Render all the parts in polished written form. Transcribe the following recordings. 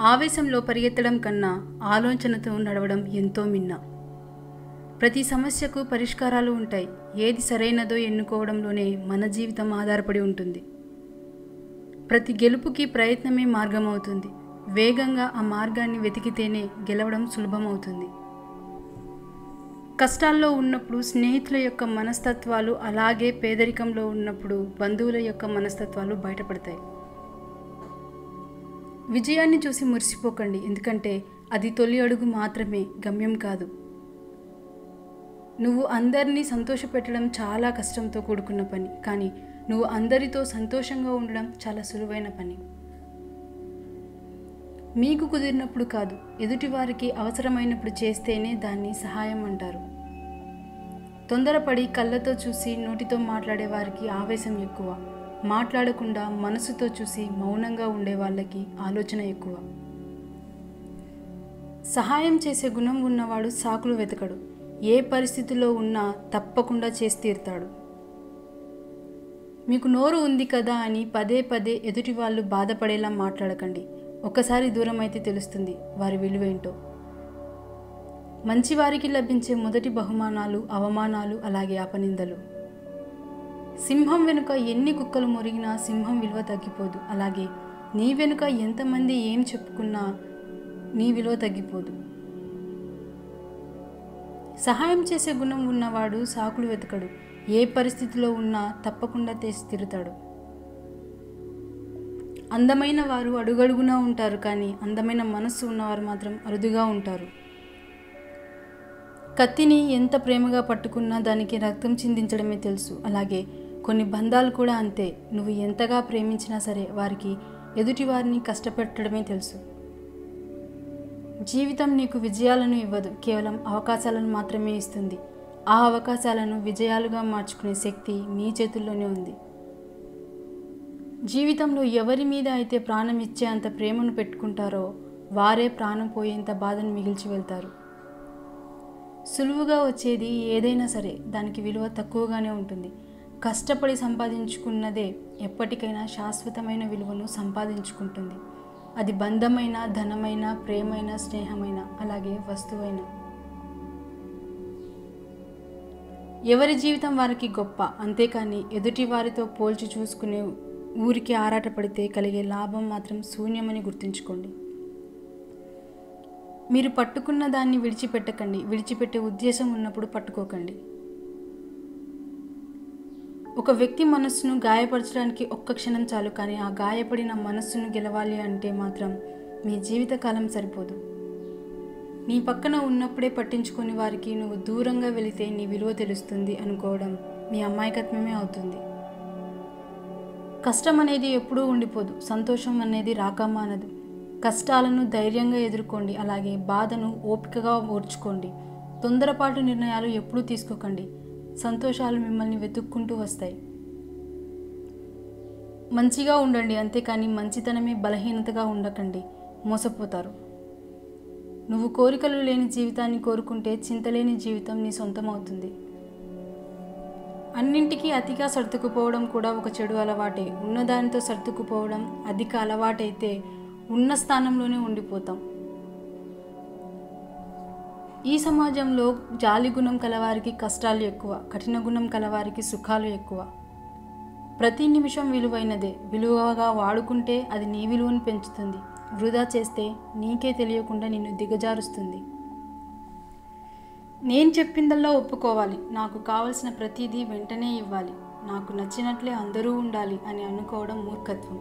ఆవేశంలో పరిగెత్తడం కన్నా ఆలోచనతో నడవడం ఎంతో మిన్న. ప్రతి సమస్యకు పరిష్కారాలు ఉంటాయి. ఏది సరైనదో ఎన్నుకోవడంలోనే మన జీవితం ఆధారపడి ఉంటుంది. ప్రతి గెలుపుకి ప్రయత్నమే మార్గమవుతుంది. వేగంగా ఆ మార్గాన్ని వెతికితేనే గెలవడం సులభమవుతుంది. కష్టాల్లో ఉన్నప్పుడు స్నేహితుల యొక్క మనస్తత్వాలు, అలాగే పేదరికంలో ఉన్నప్పుడు బంధువుల యొక్క మనస్తత్వాలు బయటపడతాయి. విజయాన్ని చూసి మురిసిపోకండి, ఎందుకంటే అది తొలి అడుగు మాత్రమే, గమ్యం కాదు. నువ్వు అందరినీ సంతోషపెట్టడం చాలా కష్టంతో కూడుకున్న పని, కానీ నువ్వు అందరితో సంతోషంగా ఉండడం చాలా సులువైన పని. మీకు కుదిరినప్పుడు కాదు, ఎదుటివారికి అవసరమైనప్పుడు చేస్తేనే దాన్ని సహాయం అంటారు. తొందరపడి కళ్ళతో చూసి నోటితో మాట్లాడే వారికి ఆవేశం ఎక్కువ. మాట్లాడకుండా మనసుతో చూసి మౌనంగా ఉండే వాళ్ళకి ఆలోచన ఎక్కువ. సహాయం చేసే గుణం ఉన్నవాడు సాకులు వెతకడు. ఏ పరిస్థితిలో ఉన్నా తప్పకుండా చేసి తీరుతాడు. మీకు నోరు ఉంది కదా అని పదే పదే ఎదుటి వాళ్ళు బాధపడేలా మాట్లాడకండి. ఒకసారి దూరం అయితే తెలుస్తుంది వారి విలువేంటో. మంచివారికి లభించే మొదటి బహుమానాలు అవమానాలు, అలాగే అపనిందలు. సింహం వెనుక ఎన్ని కుక్కలు మొరిగినా సింహం విలువ తగ్గిపోదు. అలాగే నీ వెనుక ఎంతమంది ఏం చెప్పుకున్నా నీ విలువ తగ్గిపోదు. సహాయం చేసే గుణం ఉన్నవాడు సాకులు వెతకడు. ఏ పరిస్థితిలో ఉన్నా తప్పకుండా చేసి తీరుతాడు. అందమైన వారు అడుగడుగునా ఉంటారు, కానీ అందమైన మనస్సు ఉన్నవారు మాత్రం అరుదుగా ఉంటారు. కత్తిని ఎంత ప్రేమగా పట్టుకున్నా దానికి రక్తం చిందించడమే తెలుసు. అలాగే కొన్ని బంధాలు కూడా అంతే. నువ్వు ఎంతగా ప్రేమించినా సరే వారికి ఎదుటివారిని కష్టపెట్టడమే తెలుసు. జీవితం నీకు విజయాలను ఇవ్వదు, కేవలం అవకాశాలను మాత్రమే ఇస్తుంది. ఆ అవకాశాలను విజయాలుగా మార్చుకునే శక్తి మీ చేతుల్లోనే ఉంది. జీవితంలో ఎవరి మీద అయితే ప్రాణం ఇచ్చే అంత ప్రేమను పెట్టుకుంటారో వారే ప్రాణం పోయేంత బాధను మిగిల్చి వెళ్తారు. సులువుగా వచ్చేది ఏదైనా సరే దానికి విలువ తక్కువగానే ఉంటుంది. కష్టపడి సంపాదించుకున్నదే ఎప్పటికైనా శాశ్వతమైన విలువను సంపాదించుకుంటుంది. అది బంధమైన, ధనమైన, ప్రేమైన, స్నేహమైన, అలాగే వస్తువైన. ఎవరి జీవితం వారికి గొప్ప, అంతేకాని ఎదుటి వారితో పోల్చి చూసుకునే ఊరికి ఆరాటపడితే కలిగే లాభం మాత్రం శూన్యమని గుర్తుంచుకోండి. మీరు పట్టుకున్న దాన్ని విడిచిపెట్టకండి. విడిచిపెట్టే ఉద్దేశం ఉన్నప్పుడు పట్టుకోకండి. ఒక వ్యక్తి మనస్సును గాయపరచడానికి ఒక్క క్షణం చాలు, కానీ ఆ గాయపడిన మనస్సును గెలవాలి అంటే మాత్రం మీ జీవితకాలం సరిపోదు. నీ పక్కన ఉన్నప్పుడే పట్టించుకొని వారికి నువ్వు దూరంగా వెళితే నీ విలువ తెలుస్తుంది అనుకోవడం మీ అమాయకత్వమే అవుతుంది. కష్టం అనేది ఎప్పుడూ ఉండిపోదు. సంతోషం అనేది రాకమానదు. కష్టాలను ధైర్యంగా ఎదుర్కోండి, అలాగే బాధను ఓపికగా ఓర్చుకోండి. తొందరపాటు నిర్ణయాలు ఎప్పుడూ తీసుకోకండి. సంతోషాలు మిమ్మల్ని వెతుక్కుంటూ వస్తాయి. మంచిగా ఉండండి, అంతేకాని మంచితనమే బలహీనతగా ఉండకండి, మోసపోతారు. నువ్వు కోరికలు లేని జీవితాన్ని కోరుకుంటే చింతలేని జీవితం నీ సొంతం అవుతుంది. అన్నింటికీ అతిగా సర్దుకుపోవడం కూడా ఒక చెడు అలవాటే. ఉన్నదానితో సర్దుకుపోవడం అధిక అలవాటైతే ఉన్న స్థానంలోనే ఉండిపోతాం. ఈ సమాజంలో జాలి గుణం కలవారికి కష్టాలు ఎక్కువ, కఠిన గుణం కలవారికి సుఖాలు ఎక్కువ. ప్రతి నిమిషం విలువైనదే. విలువగా వాడుకుంటే అది నీ విలువను పెంచుతుంది. వృధా చేస్తే నీకే తెలియకుండా నిన్ను దిగజారుస్తుంది. నేను చెప్పిందల్లా ఒప్పుకోవాలి, నాకు కావలసిన ప్రతిదీ వెంటనే ఇవ్వాలి, నాకు నచ్చినట్లే అందరూ ఉండాలి అని అనుకోవడం మూర్ఖత్వం.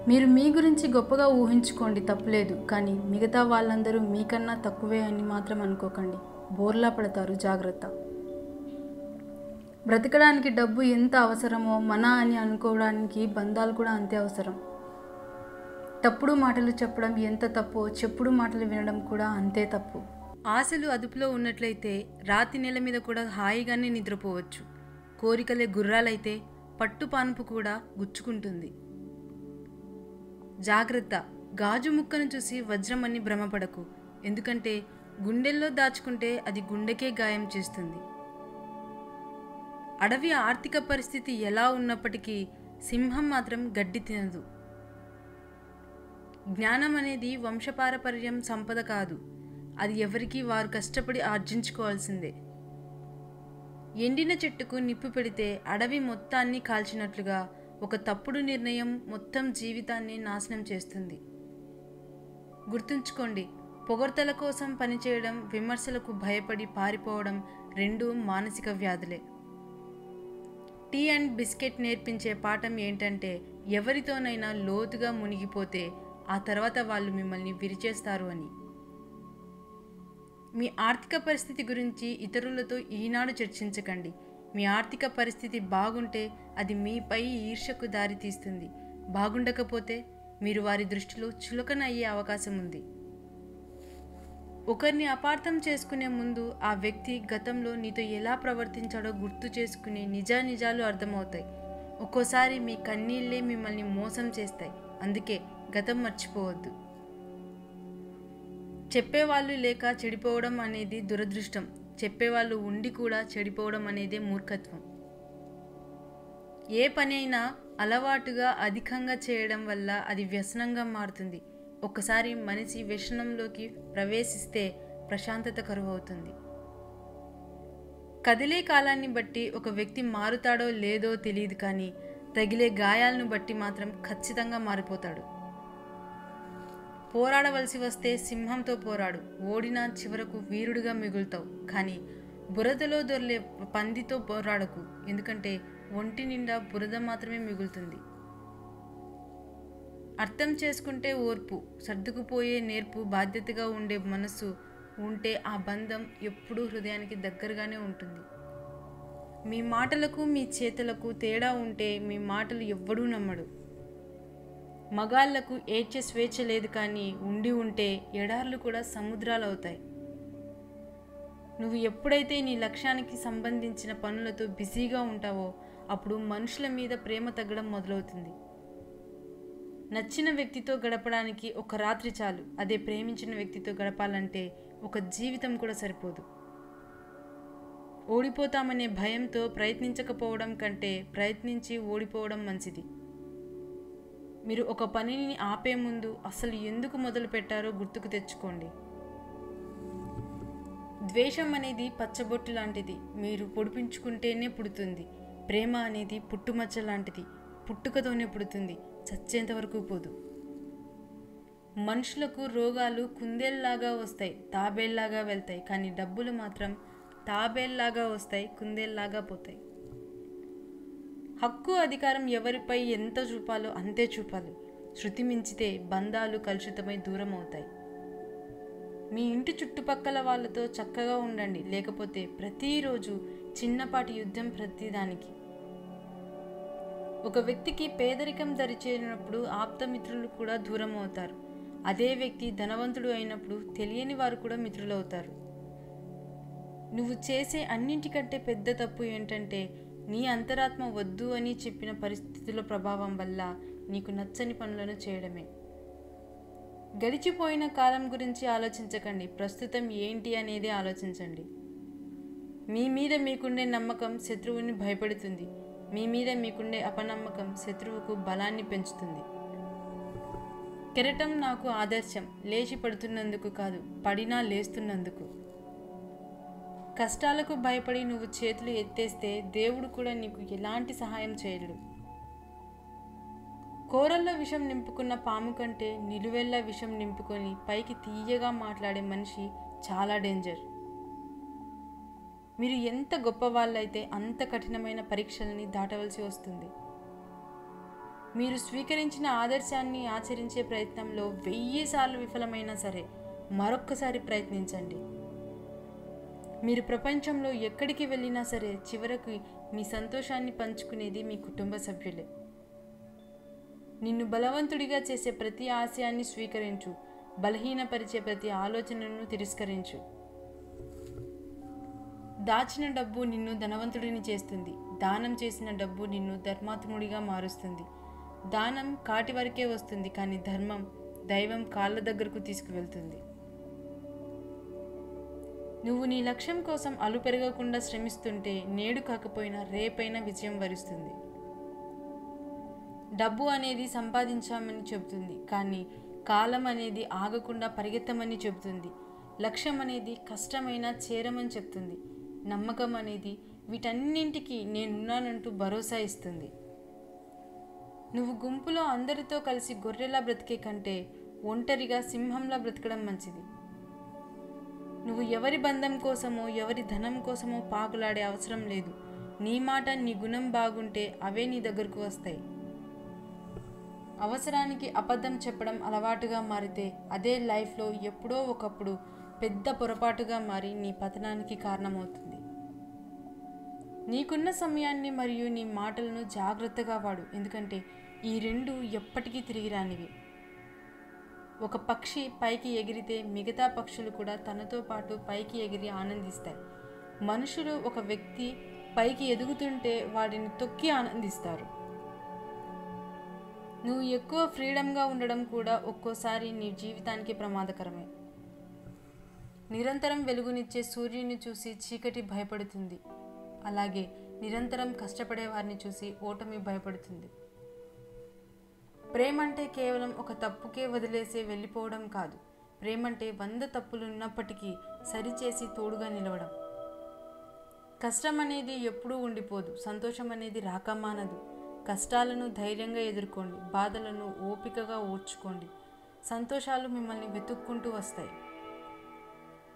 మీరు మీ గురించి గొప్పగా ఊహించుకోండి, తప్పులేదు. కానీ మిగతా వాళ్ళందరూ మీకన్నా తక్కువే అని మాత్రం అనుకోకండి. బోర్లా పడతారు, జాగ్రత్త. బ్రతకడానికి డబ్బు ఎంత అవసరమో మన అని అనుకోవడానికి బంధాలు కూడా అంతే అవసరం. తప్పుడు మాటలు చెప్పడం ఎంత తప్పో చెప్పుడు మాటలు వినడం కూడా అంతే తప్పు. ఆశలు అదుపులో ఉన్నట్లయితే రాతి నెల మీద కూడా హాయిగానే నిద్రపోవచ్చు. కోరికలే గుర్రాలైతే పట్టు పానుపు కూడా గుచ్చుకుంటుంది. జాగ్రత్త, గాజు ముక్కను చూసి వజ్రమని భ్రమపడకు. ఎందుకంటే గుండెల్లో దాచుకుంటే అది గుండెకే గాయం చేస్తుంది. అడవి ఆర్థిక పరిస్థితి ఎలా ఉన్నప్పటికీ సింహం మాత్రం గడ్డి తినదు. జ్ఞానం అనేది వంశపారపర్యం సంపద కాదు, అది ఎవరికి వారు కష్టపడి ఆర్జించుకోవాల్సిందే. ఎండిన చెట్టుకు నిప్పు పెడితే అడవి మొత్తాన్ని కాల్చినట్లుగా ఒక తప్పుడు నిర్ణయం మొత్తం జీవితాన్ని నాశనం చేస్తుంది. గుర్తుంచుకోండి, పొగడ్తల కోసం పనిచేయడం, విమర్శలకు భయపడి పారిపోవడం రెండూ మానసిక వ్యాధులే. టీ అండ్ బిస్కెట్ నేర్పించే పాఠం ఏంటంటే, ఎవరితోనైనా లోతుగా మునిగిపోతే ఆ తర్వాత వాళ్ళు మిమ్మల్ని విరిచేస్తారు అని. మీ ఆర్థిక పరిస్థితి గురించి ఇతరులతో ఈనాడు చర్చించకండి. మీ ఆర్థిక పరిస్థితి బాగుంటే అది మీపై ఈర్ష్యకు దారితీస్తుంది. బాగుండకపోతే మీరు వారి దృష్టిలో చులకన అయ్యే అవకాశం ఉంది. ఒకరిని అపార్థం చేసుకునే ముందు ఆ వ్యక్తి గతంలో నీతో ఎలా ప్రవర్తించాడో గుర్తు చేసుకుని నిజానిజాలు అర్థమవుతాయి. ఒక్కోసారి మీ కన్నీళ్ళే మిమ్మల్ని మోసం చేస్తాయి. అందుకే గతం మర్చిపోవద్దు. చెప్పేవాళ్ళు లేక చెడిపోవడం అనేది దురదృష్టం. చెప్పేవాళ్ళు ఉండి కూడా చెడిపోవడం అనేది మూర్ఖత్వం. ఏ పని అయినా అలవాటుగా అధికంగా చేయడం వల్ల అది వ్యసనంగా మారుతుంది. ఒక్కసారి మనిషి వ్యసనంలోకి ప్రవేశిస్తే ప్రశాంతత కరువవుతుంది. కదిలే కాలాన్ని బట్టి ఒక వ్యక్తి మారుతాడో లేదో తెలియదు, కానీ తగిలే గాయాలను బట్టి మాత్రం ఖచ్చితంగా మారిపోతాడు. పోరాడవలసి వస్తే సింహంతో పోరాడు, ఓడినా చివరకు వీరుడిగా మిగులుతావు. కానీ బురదలో దొర్లే పందితో పోరాడకు, ఎందుకంటే ఒంటి నిండా బురద మాత్రమే మిగులుతుంది. అర్థం చేసుకుంటే ఓర్పు, సర్దుకుపోయే నేర్పు, బాధ్యతగా ఉండే మనసు ఉంటే ఆ బంధం ఎప్పుడూ హృదయానికి దగ్గరగానే ఉంటుంది. మీ మాటలకు మీ చేతలకు తేడా ఉంటే మీ మాటలు ఎవ్వడూ నమ్మడు. మగాళ్లకు ఏడ్చే స్వేచ్ఛ లేదు, కానీ ఉండి ఉంటే ఎడార్లు కూడా సముద్రాలు అవుతాయి. నువ్వు ఎప్పుడైతే నీ లక్ష్యానికి సంబంధించిన పనులతో బిజీగా ఉంటావో అప్పుడు మనుషుల మీద ప్రేమ తగ్గడం మొదలవుతుంది. నచ్చిన వ్యక్తితో గడపడానికి ఒక రాత్రి చాలు, అదే ప్రేమించిన వ్యక్తితో గడపాలంటే ఒక జీవితం కూడా సరిపోదు. ఓడిపోతామనే భయంతో ప్రయత్నించకపోవడం కంటే ప్రయత్నించి ఓడిపోవడం మంచిది. మీరు ఒక పనిని ఆపే ముందు అసలు ఎందుకు మొదలు పెట్టారో గుర్తుకు తెచ్చుకోండి. ద్వేషం అనేది పచ్చబొట్టు లాంటిది, మీరు పొడిపించుకుంటేనే పుడుతుంది. ప్రేమ అనేది పుట్టుమచ్చ లాంటిది, పుట్టుకతోనే పుడుతుంది, చచ్చేంత వరకు పోదు. మనుషులకు రోగాలు కుందేల్లాగా వస్తాయి, తాబేల్లాగా వెళ్తాయి, కానీ డబ్బులు మాత్రం తాబేల్లాగా వస్తాయి, కుందేల్లాగా పోతాయి. హక్కు అధికారం ఎవరిపై ఎంత చూపాలో అంతే చూపాలి. శృతి మించితే బంధాలు కలుషితమై దూరం అవుతాయి. మీ ఇంటి చుట్టుపక్కల వాళ్ళతో చక్కగా ఉండండి, లేకపోతే ప్రతిరోజు చిన్నపాటి యుద్ధం ప్రతిదానికి. ఒక వ్యక్తికి పేదరికం దరిచేరినప్పుడు ఆప్తమిత్రులు కూడా దూరం అవుతారు. అదే వ్యక్తి ధనవంతుడు అయినప్పుడు తెలియని వారు కూడా మిత్రులవుతారు. నువ్వు చేసే అన్నింటికంటే పెద్ద తప్పు ఏంటంటే, నీ అంతరాత్మ వద్దు అని చెప్పిన పరిస్థితుల ప్రభావం వల్ల నీకు నచ్చని పనులను చేయడమే. గడిచిపోయిన కాలం గురించి ఆలోచించకండి, ప్రస్తుతం ఏంటి అనేది ఆలోచించండి. మీ మీద మీకుండే నమ్మకం శత్రువుని భయపెడుతుంది. మీ మీద మీకుండే అపనమ్మకం శత్రువుకు బలాన్ని పెంచుతుంది. కెరటం నాకు ఆదర్శం, లేచి పడుతున్నందుకు కాదు, పడినా లేస్తున్నందుకు. కష్టాలకు భయపడి నువ్వు చేతులు ఎత్తేస్తే దేవుడు కూడా నీకు ఎలాంటి సహాయం చేయలేడు. కోరల్లో విషం నింపుకున్న పాము కంటే నిలువెల్లా విషం నింపుకొని పైకి తీయగా మాట్లాడే మనిషి చాలా డేంజర్. మీరు ఎంత గొప్పవాళ్ళైతే అంత కఠినమైన పరీక్షల్ని దాటవలసి వస్తుంది. మీరు స్వీకరించిన ఆదర్శాన్ని ఆచరించే ప్రయత్నంలో 1000 సార్లు విఫలమైనా సరే మరొక్కసారి ప్రయత్నించండి. మీరు ప్రపంచంలో ఎక్కడికి వెళ్ళినా సరే చివరకు మీ సంతోషాన్ని పంచుకునేది మీ కుటుంబ సభ్యులే. నిన్ను బలవంతుడిగా చేసే ప్రతి ఆశయాన్ని స్వీకరించు, బలహీనపరిచే ప్రతి ఆలోచనను తిరస్కరించు. దాచిన డబ్బు నిన్ను ధనవంతుడిని చేస్తుంది, దానం చేసిన డబ్బు నిన్ను ధర్మాత్ముడిగా మారుస్తుంది. దానం కాటి వరకే వస్తుంది, కానీ ధర్మం దైవం కాళ్ళ దగ్గరకు తీసుకువెళ్తుంది. నువ్వు నీ లక్ష్యం కోసం అలుపెరగకుండా శ్రమిస్తుంటే నేడు కాకపోయినా రేపైనా విజయం వరిస్తుంది. డబ్బు అనేది సంపాదించామని చెబుతుంది, కానీ కాలం అనేది ఆగకుండా పరిగెత్తమని చెబుతుంది. లక్ష్యం అనేది కష్టమైనా చేరమని చెప్తుంది. నమ్మకం అనేది వీటన్నింటికి నేనున్నానంటూ భరోసా ఇస్తుంది. నువ్వు గుంపులో అందరితో కలిసి గొర్రెలా బ్రతికే కంటే ఒంటరిగా సింహంలా బ్రతకడం మంచిది. నువ్వు ఎవరి బంధం కోసమో ఎవరి ధనం కోసమో పాకులాడే అవసరం లేదు. నీ మాట నీ గుణం బాగుంటే అవే నీ దగ్గరకు వస్తాయి. అవసరానికి అబద్ధం చెప్పడం అలవాటుగా మారితే అదే లైఫ్లో ఎప్పుడో ఒకప్పుడు పెద్ద పొరపాటుగా మారి నీ పతనానికి కారణమవుతుంది. నీకున్న సమయాన్ని మరియు నీ మాటలను జాగ్రత్తగా వాడు. ఎందుకంటే ఈ రెండు ఎప్పటికీ తిరిగి రానివి. ఒక పక్షి పైకి ఎగిరితే మిగతా పక్షులు కూడా తనతో పాటు పైకి ఎగిరి ఆనందిస్తాయి. మనుషులు ఒక వ్యక్తి పైకి ఎదుగుతుంటే వాడిని తొక్కి ఆనందిస్తారు. నువ్వు ఎక్కువ ఫ్రీడమ్గా ఉండడం కూడా ఒక్కోసారి నీ జీవితానికి ప్రమాదకరమే. నిరంతరం వెలుగునిచ్చే సూర్యుని చూసి చీకటి భయపడుతుంది. అలాగే నిరంతరం కష్టపడే వారిని చూసి ఓటమి భయపడుతుంది. ప్రేమంటే కేవలం ఒక తప్పుకే వదిలేసి వెళ్ళిపోవడం కాదు. ప్రేమంటే 100 తప్పులు ఉన్నప్పటికీ సరిచేసి తోడుగా నిలవడం. కష్టం అనేది ఎప్పుడూ ఉండిపోదు. సంతోషం అనేది రాకమానదు. కష్టాలను ధైర్యంగా ఎదుర్కోండి. బాధలను ఓపికగా ఓర్చుకోండి. సంతోషాలు మిమ్మల్ని వెతుక్కుంటూ వస్తాయి.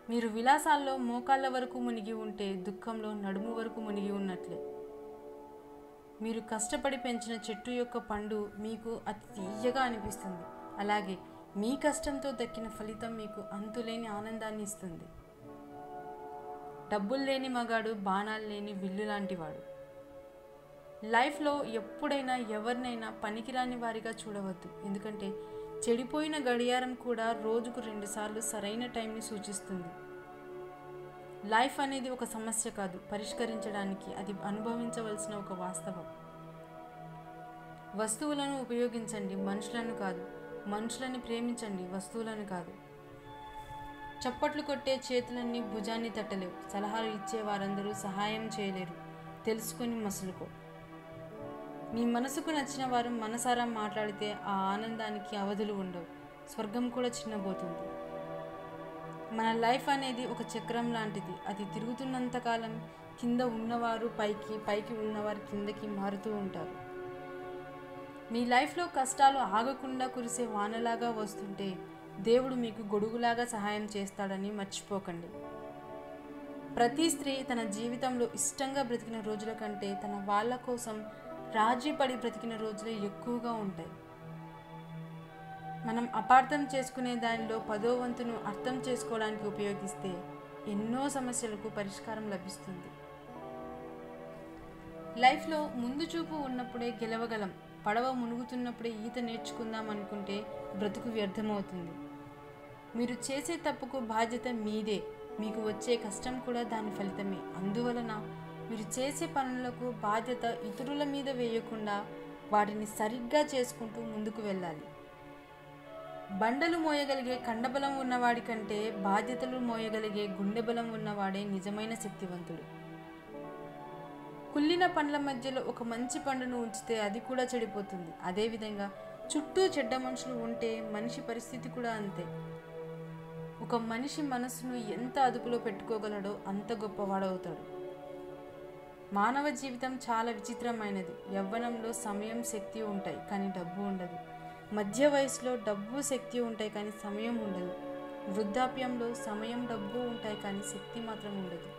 మీరు విలాసాల్లో మోకాళ్ళ వరకు మునిగి ఉంటే దుఃఖంలో నడుము వరకు మునిగి ఉన్నట్లే. మీరు కష్టపడి పెంచిన చెట్టు యొక్క పండు మీకు అతి తీయగా అనిపిస్తుంది. అలాగే మీ కష్టంతో దక్కిన ఫలితం మీకు అంతులేని ఆనందాన్ని ఇస్తుంది. డబ్బులు లేని మగాడు బాణాలు లేని విల్లు లాంటివాడు. లైఫ్లో ఎప్పుడైనా ఎవరినైనా పనికిరాని వారిగా చూడవద్దు. ఎందుకంటే చెడిపోయిన గడియారం కూడా రోజుకు 2 సార్లు సరైన టైంని సూచిస్తుంది. లైఫ్ అనేది ఒక సమస్య కాదు, పరిష్కరించడానికి అది అనుభవించవలసిన ఒక వాస్తవం. వస్తువులను ఉపయోగించండి, మనుషులను కాదు. మనుషులని ప్రేమించండి, వస్తువులను కాదు. చప్పట్లు కొట్టే చేతులన్నీ భుజాన్ని తట్టలేవు. సలహాలు ఇచ్చే వారందరూ సహాయం చేయలేరు. తెలుసుకొని మసులుకో. నీ మనసుకు నచ్చిన వారు మనసారా మాట్లాడితే ఆ ఆనందానికి అవధులు ఉండవు. స్వర్గం కూడా చిన్నబోతుంది. మన లైఫ్ అనేది ఒక చక్రం లాంటిది. అది తిరుగుతున్నంతకాలం కింద ఉన్నవారు పైకి, పైకి ఉన్నవారు కిందకి మారుతూ ఉంటారు. మీ లైఫ్లో కష్టాలు ఆగకుండా కురిసే వానలాగా వస్తుంటే దేవుడు మీకు గొడుగులాగా సహాయం చేస్తాడని మర్చిపోకండి. ప్రతి స్త్రీ తన జీవితంలో ఇష్టంగా బ్రతికిన రోజుల కంటే తన వాళ్ళ కోసం రాజీపడి బ్రతికిన రోజులే ఎక్కువగా ఉంటాయి. మనం అపార్థం చేసుకునే దానిలో 10వ వంతును అర్థం చేసుకోవడానికి ఉపయోగిస్తే ఎన్నో సమస్యలకు పరిష్కారం లభిస్తుంది. లైఫ్లో ముందు చూపు ఉన్నప్పుడే గెలవగలం. పడవ మునుగుతున్నప్పుడే ఈత నేర్చుకుందాం అనుకుంటే బ్రతుకు వ్యర్థమవుతుంది. మీరు చేసే తప్పుకు బాధ్యత మీదే. మీకు వచ్చే కష్టం కూడా దాని ఫలితమే. అందువలన మీరు చేసే పనులకు బాధ్యత ఇతరుల మీద వేయకుండా వాటిని సరిగ్గా చేసుకుంటూ ముందుకు వెళ్ళాలి. బండలు మోయగలిగే కండబలం ఉన్నవాడి కంటే బాధ్యతలు మోయగలిగే గుండె బలం ఉన్నవాడే నిజమైన శక్తివంతుడు. కుళ్ళిన పండ్ల మధ్యలో ఒక మంచి పండును ఉంచితే అది కూడా చెడిపోతుంది. అదేవిధంగా చుట్టూ చెడ్డ మనుషులు ఉంటే మనిషి పరిస్థితి కూడా అంతే. ఒక మనిషి మనసును ఎంత అదుపులో పెట్టుకోగలడో అంత గొప్పవాడవుతాడు. మానవ జీవితం చాలా విచిత్రమైనది. యవ్వనంలో సమయం, శక్తి ఉంటాయి, కానీ డబ్బు ఉండదు. మధ్య వయసులో డబ్బు, శక్తి ఉంటాయి, కానీ సమయం ఉండదు. వృద్ధాప్యంలో సమయం, డబ్బు ఉంటాయి, కానీ శక్తి మాత్రం ఉండదు.